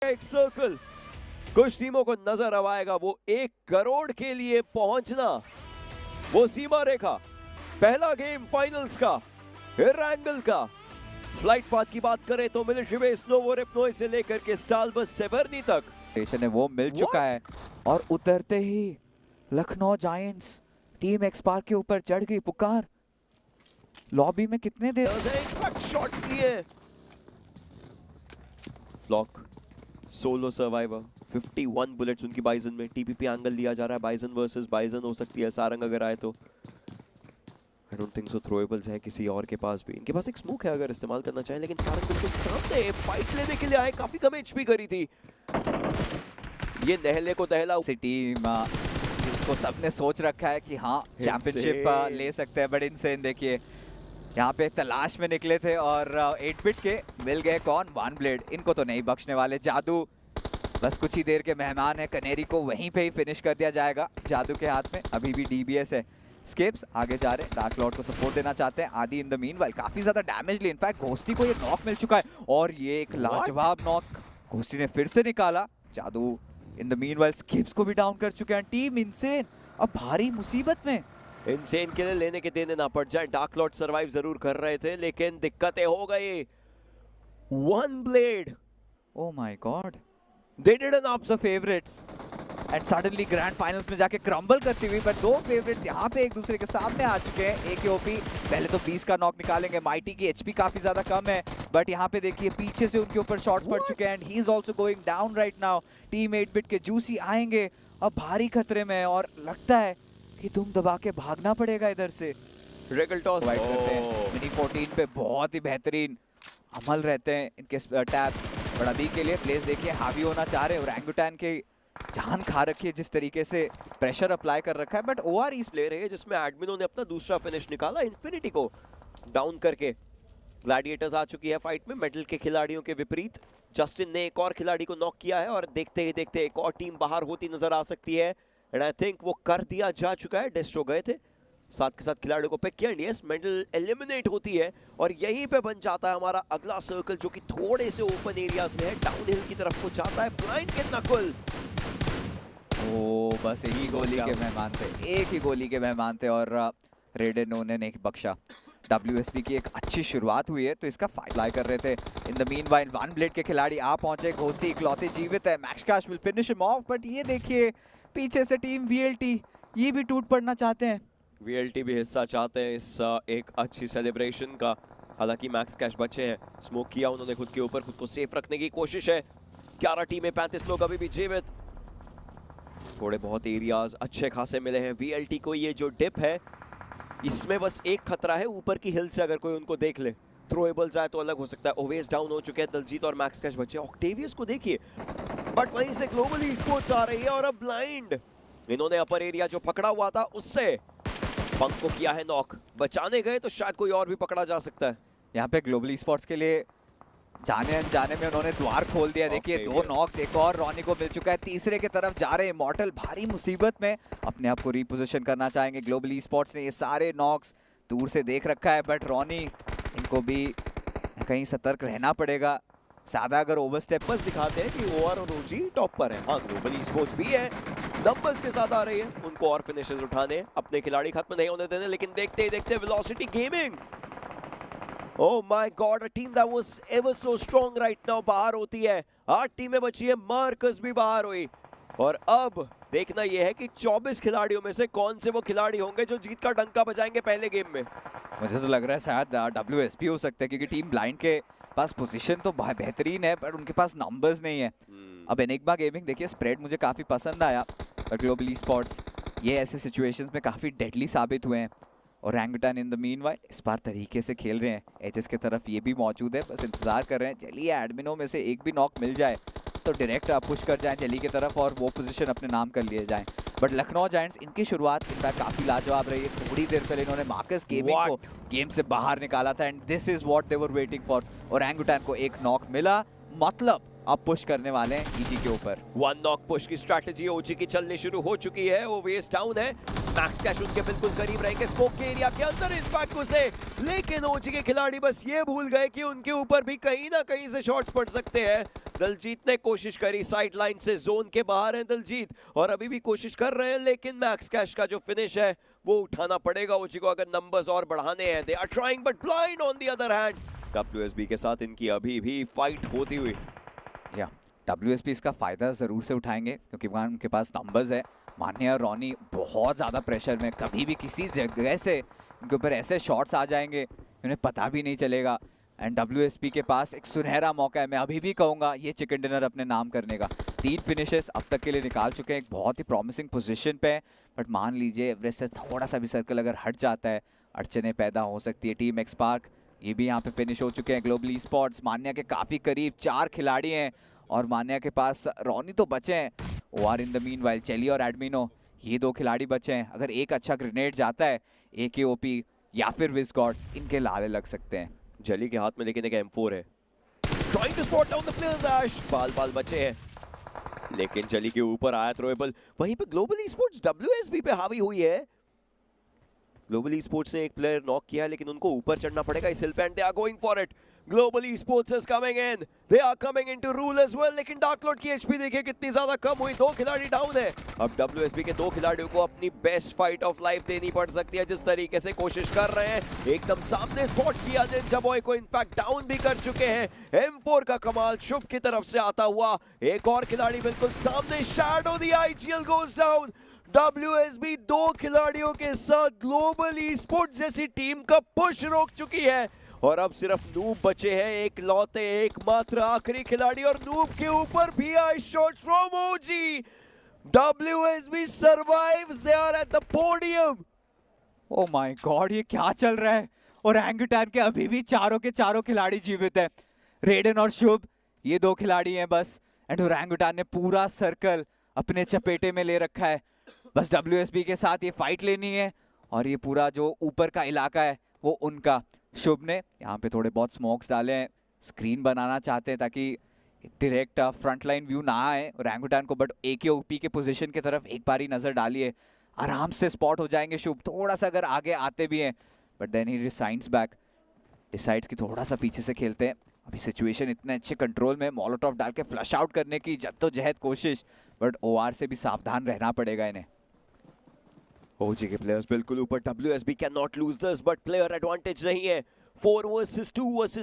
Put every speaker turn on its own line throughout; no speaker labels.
एक सर्कल कुछ टीमों को नजर अब आएगा, वो 1 करोड़ के लिए पहुंचना, वो सीमा रेखा। पहला गेम फाइनल्स का, एंगल का। फ्लाइट पाथ की बात करें तो मिलिट्री बेस नोवो रिपनोई से लेकर के स्टालबस सेवर्नी तक
है वो मिल चुका है और उतरते ही लखनऊ जायंट्स टीम एक्सपार्क के ऊपर चढ़ गई। पुकार लॉबी में कितने देर
शॉट्स लिए। फ्लॉक सोलो सर्वाइवर 51 बुलेट्स उनकी बाइजन में। टीपीपी एंगल लिया जा रहा है, बाइजन वर्सेस बाइजन हो सकती है सारंग अगर आए तो। I don't think so throwables हैं किसी और के पास भी। इनके पास एक स्मोक है अगर इस्तेमाल करना चाहे, लेकिन सारंग बिल्कुल सामने फाइट लेने के लिए आए, काफी कम एचपी करी थी। ये नहले को दहला
टीम जिसको सबने सोच रखा है कि हाँ चैंपियनशिप ले सकते हैं, बट इनसेन देखिए यहाँ पे तलाश में निकले थे और 8 बिट के मिल गए कौन, वन ब्लेड। इनको तो नहीं बख्शने वाले। जादू बस कुछ ही देर के मेहमान है, कनेरी को वहीं पे ही फिनिश कर दिया जाएगा जादू के हाथ में। अभी भी डीबीएस है। स्केप्स आगे जा रहे हैं, डार्क लॉर्ड को सपोर्ट देना चाहते हैं। आदि इन द मीनवाइल काफी ज्यादा डैमेज ली। इनफैक्ट घोस्टी को ये नॉक मिल चुका है और ये एक लाजवाब नॉक घोस्टी ने फिर से निकाला। जादू इन द मीनवाइल स्केप्स को भी डाउन कर चुके हैं। टीम इनसेन अब भारी मुसीबत में।
इनसेन के लिए लेने के देने ना पड़ जाए। डार्क लॉर्ड सर्वाइव जरूर कर रहे थे लेकिन दिक्कतें हो गई। One blade,
oh my God,
they didn't up
the favourites and suddenly grand finals में जाके क्रम्बल करती हुई। बट 2 फेवरेट्स यहाँ पे एक दूसरे के सामने आ चुके हैं। एक ओपी पहले तो 20 का नॉक निकालेंगे। माइटी की एचपी काफी ज्यादा कम है, बट यहाँ पे देखिए पीछे से उनके ऊपर शॉट्स पड़ चुके हैं and he is also going down right now. Team 8 bit के जूसी आएंगे अब भारी खतरे में और लगता है कि तुम दबा के भागना पड़ेगा इधर से।
रेगल टॉस
वाइट करते हैं। मिनी 14 पे बहुत ही बेहतरीन अमल रहते हैं इनके टैब्स। बट अभी के लिए प्लेस देखिए हावी होना चाह रहे हैं। ओरंगुटैन के जान खा रखी है जिस तरीके से प्रेशर अप्लाई कर रखा है। बट ओआर इस
प्लेयर है जिसमें एडमिनो ने अपना दूसरा फिनिश निकाला, इन्फिनिटी को डाउन करके। ग्लैडिएटर्स आ चुकी है फाइट में। मेटल के खिलाड़ियों के विपरीत जस्टिन ने एक और खिलाड़ी को नॉक किया है और देखते ही देखते एक और टीम बाहर होती नजर आ सकती है। एंड आई थिंक वो कर दिया जा चुका है। डेस्ट्रो गए थे, साथ के साथ खिलाड़ियों को पिक किया। यस, मेटल एलिमिनेट होती है और यहीं पे बन जाता है हमारा अगला सर्कल जो कि थोड़े से ओपन एरियाज में है। डाउनहिल की तरफ को जाता है। ब्लाइंड कितना कुल,
ओ बस एक ही गोली के मेहमान थे, एक ही गोली के मेहमान थे और रेडन उन्हें नहीं बख्शा। WSP की एक अच्छी शुरुआत हुई है तो इसका फाइट कर रहे थे। In the meanwhile one blade के खिलाड़ी आ पहुंचे। घोस्टी इकलौते जीवित है। Max cash will finish him of. But ये देखिए पीछे से टीम VLT ये भी टूट पड़ना चाहते हैं।
VLT भी हिस्सा चाहते हैं इस एक अच्छी सेलिब्रेशन का। हालांकि मैक्स कैश बचे हैं, स्मोक किया उन्होंने खुद के ऊपर, खुद को सेफ रखने की कोशिश है। 11 टीमें, 35 लोग अभी भी जीवित। थोड़े बहुत एरियाज अच्छे खासे मिले हैं VLT को। ये जो डिप है इसमें बस एक खतरा है, ऊपर की हिल से अगर कोई उनको देख ले। थ्रोएबल्स आए तो अलग हो सकता है। ओवेस डाउन हो चुके हैं, दलजीत और मैक्स कैश बचे। ऑक्टेवियस को देखिए, बट वहीं से ग्लोबल ई-स्पोर्ट्स आ रही है और अब ब्लाइंड इन्होंने अपर एरिया जो पकड़ा हुआ था उससे पंक को किया है नॉक। बचाने गए तो शायद कोई और भी पकड़ा जा सकता है।
यहाँ पे ग्लोबल ई-स्पोर्ट्स के लिए जाने अनजाने में उन्होंने द्वार खोल दिया। देखिए 2 नॉक्स, एक और रॉनी को मिल चुका है। तीसरे की तरफ जा रहे हैं इमॉर्टल, भारी मुसीबत में अपने आप को रिपोजिशन करना चाहेंगे। ग्लोबल ई-स्पोर्ट्स ने ये सारे नॉक्स दूर से देख रखा है, बट रॉनी इनको भी कहीं सतर्क रहना पड़ेगा। सादा अगर ओवरस्टेप
बस दिखाते हैं कि ओआर और ओजी टॉप पर है। हाँ, ग्लोबल ई-स्पोर्ट्स भी है, नंबर्स के साथ आ रही है। उनको और फिनिशेस उठाने, अपने खिलाड़ी खत्म नहीं होने देने। लेकिन देखते ही देखते velocity gaming, oh my god, a team that was ever so strong right now बाहर होती है। 8 टीमें बची है, मार्कस भी बाहर हुई। और अब देखना यह है कि 24 खिलाड़ियों में से कौन से वो खिलाड़ी होंगे जो जीत का डंका बजाएंगे पहले गेम में।
मुझे तो लग रहा है शायद WSP हो सकता है, क्योंकि टीम ब्लाइंड के पास पोजीशन तो बेहतरीन है पर उनके पास नंबर्स नहीं है। अब एनिग्मा गेमिंग देखिए, स्प्रेड मुझे काफ़ी पसंद आया, पर ग्लोबल ई-स्पोर्ट्स ये ऐसे सिचुएशंस में काफ़ी डेडली साबित हुए हैं। और ओरंगुटैन इन द मीनवाइल इस बार तरीके से खेल रहे हैं। एजेस की तरफ ये भी मौजूद है, बस इंतजार कर रहे हैं। चलिए एडमिनो में से एक भी नॉक मिल जाए तो डायरेक्ट पुश कर जाएं जेली की तरफ और वो पोजीशन अपने नाम कर लिए जाएं। बट लखनऊ जायंट्स इनकी शुरुआत इनफैक्ट काफ़ी लाजवाब रही है। थोड़ी देर पहले इन्होंने मार्कस गेमिंग को गेम से बाहर निकाला था and this is what they were waiting for. Orangutan को एक नॉक मिला, मतलब अब पुश करने वाले हैं ईजी के ऊपर।
1 नॉक पुश की स्ट्रैटेजी ओजी की चलनी शुरू हो चुकी है। वो वेस्ट डाउन है, मैक्स कैश उनके बिल्कुल करीब रहेंगे स्मोक के एरिया के अंदर इस बात को से, लेकिन ओजी के खिलाड़ी बस ये भूल गए कि उनके ऊपर भी कहीं ना कहीं से शॉट्स पड़ सकते हैं। दलजीत ने कोशिश करी, साइड लाइन से जोन के बाहर है दलजीत और अभी भी कोशिश कर रहे हैं, लेकिन मैक्स कैश का जो फिनिश है वो उठाना पड़ेगा ओजी को अगर नंबर्स और बढ़ाने हैं। They are trying but blind on the other hand. WSB के साथ इनकी अभी भी फाइट होती हुई।
या WSB इसका फायदा जरूर से उठाएंगे क्योंकि वहाँ उनके पास नंबर्स है। मान्या और रॉनी बहुत ज़्यादा प्रेशर में, कभी भी किसी जगह से इनके ऊपर ऐसे शॉट्स आ जाएंगे उन्हें पता भी नहीं चलेगा। एंड WSB के पास एक सुनहरा मौका है, मैं अभी भी कहूँगा, ये चिकन डिनर अपने नाम करने का। 3 फिनिशेस अब तक के लिए निकाल चुके हैं, एक बहुत ही प्रॉमिसिंग पोजीशन पे है। बट मान लीजिए एवरेस्ट से थोड़ा सा भी सर्कल अगर हट जाता है, अड़चने पैदा हो सकती है। टीम एक्सपार्क ये भी यहाँ पे फिनिश हो चुके हैं। ग्लोबल ई स्पोर्ट्स मान्या के काफ़ी करीब, 4 खिलाड़ी हैं और मान्या के पास रॉनी तो बचे हैं, OR इन द मीनवाइल चेली और एडमिनो ये 2 खिलाड़ी बचे हैं। अगर एक अच्छा ग्रेनेड जाता है AKOP या फिर विस्गॉड, इनके लाले लग सकते हैं।
जली के हाथ में लेकिन एक M4 है, trying to spot down the players. ऐश बाल बचे हैं लेकिन जली के ऊपर आया थ्रोएबल। वहीं पे ग्लोबल ई स्पोर्ट्स WSB पे हावी हुई है। ग्लोबल ई स्पोर्ट्स ने एक प्लेयर नॉक किया लेकिन उनको ऊपर चढ़ना पड़ेगा इस हिल पे and they are going for it. Global E sports is coming in, they are coming into rule as well. लेकिन डार्क लॉर्ड की एचपी देखिए कितनी ज्यादा कम हुई, 2 खिलाड़ी डाउन है। अब WSB के 2 खिलाड़ियों को अपनी बेस्ट फाइट ऑफ लाइफ देनी पड़ सकती है। जिस तरीके से कोशिश कर रहे हैं, एकदम सामने स्पॉट किया निंजा बॉय को, इनफैक्ट डाउन भी कर चुके हैं। M4 का कमाल शुभ की तरफ से आता हुआ, एक और खिलाड़ी बिल्कुल सामने, shadow the IGL goes down. WSB 2 खिलाड़ियों के साथ ग्लोबल ई स्पोर्ट्स जैसी टीम का पुश रोक चुकी है और अब सिर्फ नूब बचे हैं, एक लौते एकमात्र आखिरी खिलाड़ी, और नूब के ऊपर भी I shot from OG. WSB survives, they are at the podium.
Oh my god, ये क्या चल रहा है? और एंगुटान के अभी भी चारों के चारों खिलाड़ी जीवित है। रेडन और शुभ ये 2 खिलाड़ी हैं बस, एंड ओरंगुटान ने पूरा सर्कल अपने चपेटे में ले रखा है। बस WSB के साथ ये फाइट लेनी है और ये पूरा जो ऊपर का इलाका है वो उनका। शुभ ने यहाँ पे थोड़े बहुत स्मोक्स डाले हैं, स्क्रीन बनाना चाहते हैं ताकि डायरेक्ट फ्रंट लाइन व्यू ना आए ओरंगुटान को, बट AKOP के पोजीशन की तरफ एक बारी नज़र डालिए, आराम से स्पॉट हो जाएंगे शुभ। थोड़ा सा अगर आगे आते भी हैं बट देन ही रिसाइंस बैक, डिसाइड्स कि थोड़ा सा पीछे से खेलते हैं। अभी सिचुएशन इतने अच्छे कंट्रोल में, मॉलोटॉव डाल के फ्लश आउट करने की जद्दोजहद कोशिश, बट OR से भी सावधान रहना पड़ेगा इन्हें।
ओजी के प्लेयर्स बिल्कुल ऊपर, WSB can not lose this, but player advantage नहीं है। 4 वर्सेस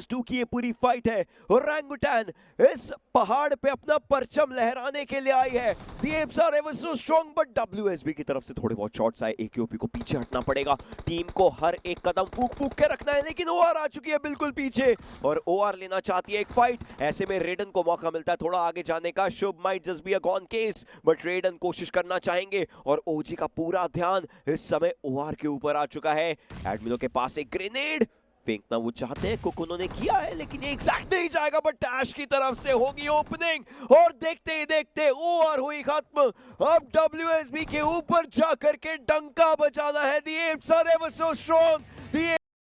2 की ये पूरी फाइट है। ओरंगुटान इस पहाड़ पे अपना परचम लहराने के लिए आई है। The apes are ever so strong, but WSB की तरफ से थोड़े बहुत शॉट्स आए, AKOP को पीछे हटना पड़ेगा। टीम को हर एक कदम फूक के रखना है, लेकिन OR आ चुकी है बिल्कुल पीछे और OR लेना चाहती है एक फाइट। ऐसे में रेडन को मौका मिलता है थोड़ा आगे जाने का। Shubh might just be a gone case, but रेडन कोशिश करना चाहेंगे और ओजी का पूरा ध्यान इस समय OR के ऊपर आ चुका है। एडमिनो के पास एक ग्रेनेड फेंकना वो चाहते हैं, कुक उन्होंने किया है लेकिन ये एग्जैक्ट नहीं जाएगा, बट डैश की तरफ से होगी ओपनिंग और देखते ही देखते OR हुई खत्म। अब WSB के ऊपर जाकर के डंका बजाना है। The apes are ever so strong.